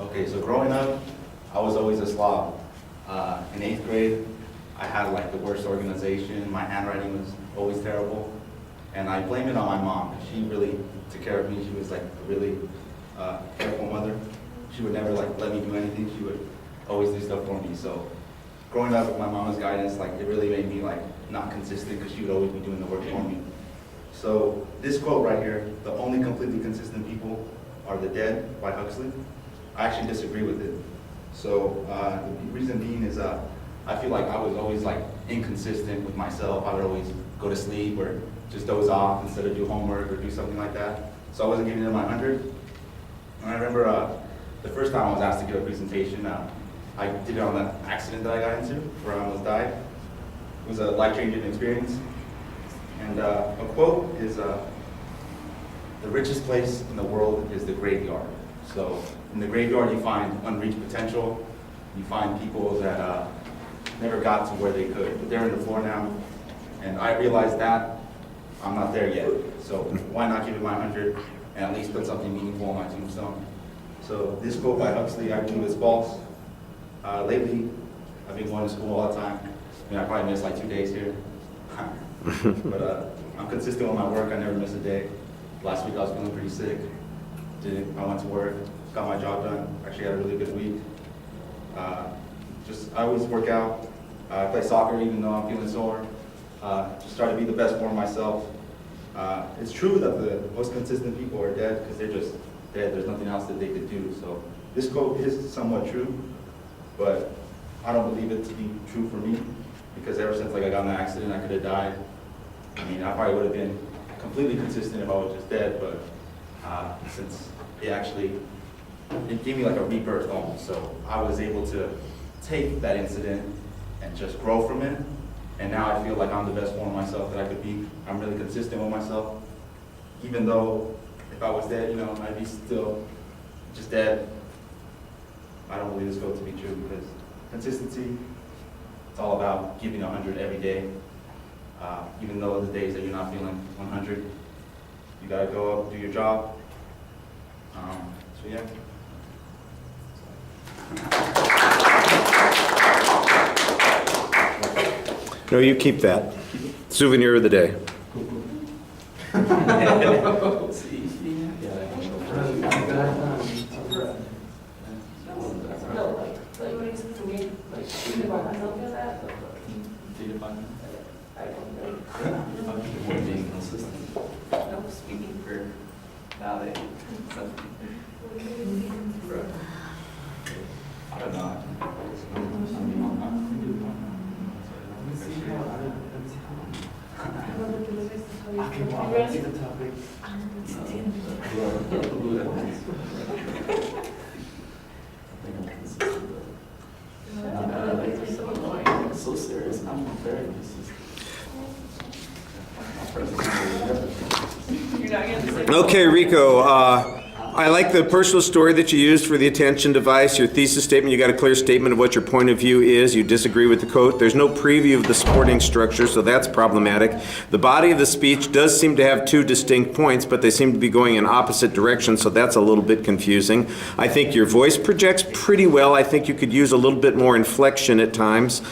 Okay, so growing up, I was always a slob. In 8th grade, I had like the worst organization. My handwriting was always terrible. And I blame it on my mom. She really took care of me. She was like a really careful mother. She would never like let me do anything. She would always do stuff for me. So growing up with my mama's guidance, like it really made me like not consistent because she would always be doing the work for me. So this quote right here, the only completely consistent people are the dead by Huxley. I actually disagree with it. So the reason being is I feel like I was always like inconsistent with myself. I would always go to sleep or just doze off instead of do homework or do something like that. So I wasn't giving them my 100. And I remember the first time I was asked to give a presentation, I did it on that accident that I got into where I almost died. It was a life-changing experience. And a quote is, the richest place in the world is the graveyard. So in the graveyard you find unreached potential, you find people that never got to where they could, but they're in the floor now. And I realized that I'm not there yet. So why not give it my 100 and at least put something meaningful on my tombstone? So this quote by Huxley, I believe is false. Lately, I've been going to school all the time. I mean, I probably missed like 2 days here. But I'm consistent with my work. I never miss a day. Last week I was feeling pretty sick. I went to work, got my job done. Actually had a really good week. I always work out. I play soccer even though I'm feeling sore. Just try to be the best form of myself. It's true that the most consistent people are dead because they're just dead. There's nothing else that they could do. So this quote is somewhat true, but I don't believe it to be true for me because ever since like I got in the accident, I could have died. I mean, I probably would have been completely consistent if I was just dead, but since it gave me like a rebirth almost. So I was able to take that incident and just grow from it. And now I feel like I'm the best form of myself that I could be. I'm really consistent with myself. Even though if I was dead, I'd be still just dead. I don't believe this quote to be true because consistency, it's all about giving 100 every day. Even though the days that you're not feeling 100, you gotta go up, do your job. So yeah. No, you keep that. Souvenir of the day. Speaking for valid. I don't know. So serious. I'm very consistent. Okay, Rico, I like the personal story that you used for the attention device, your thesis statement. You got a clear statement of what your point of view is. You disagree with the quote. There's no preview of the supporting structure, so that's problematic. The body of the speech does seem to have two distinct points, but they seem to be going in opposite directions, so that's a little bit confusing. I think your voice projects pretty well. I think you could use a little bit more inflection at times.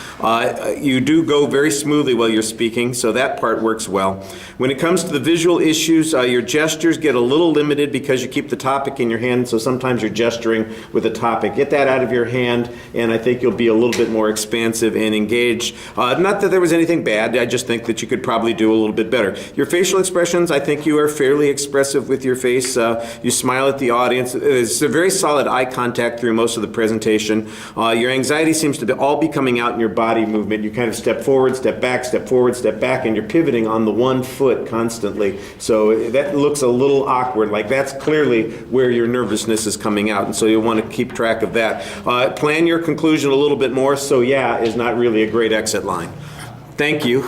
You do go very smoothly while you're speaking, so that part works well. When it comes to the visual issues, your gestures get a little limited because you keep the topic in your hand, so sometimes you're gesturing with a topic. Get that out of your hand, and I think you'll be a little bit more expansive and engaged. Not that there was anything bad, I just think that you could probably do a little bit better. Your facial expressions, I think you are fairly expressive with your face. You smile at the audience. It's a very solid eye contact through most of the presentation. Your anxiety seems to all be coming out in your body movement. You kind of step forward, step back, step forward, step back, and you're pivoting on the one foot constantly. So that looks a little awkward, like that's clearly where your nervousness is coming out, and so you'll want to keep track of that. Plan your conclusion a little bit more, so yeah is not really a great exit line. Thank you.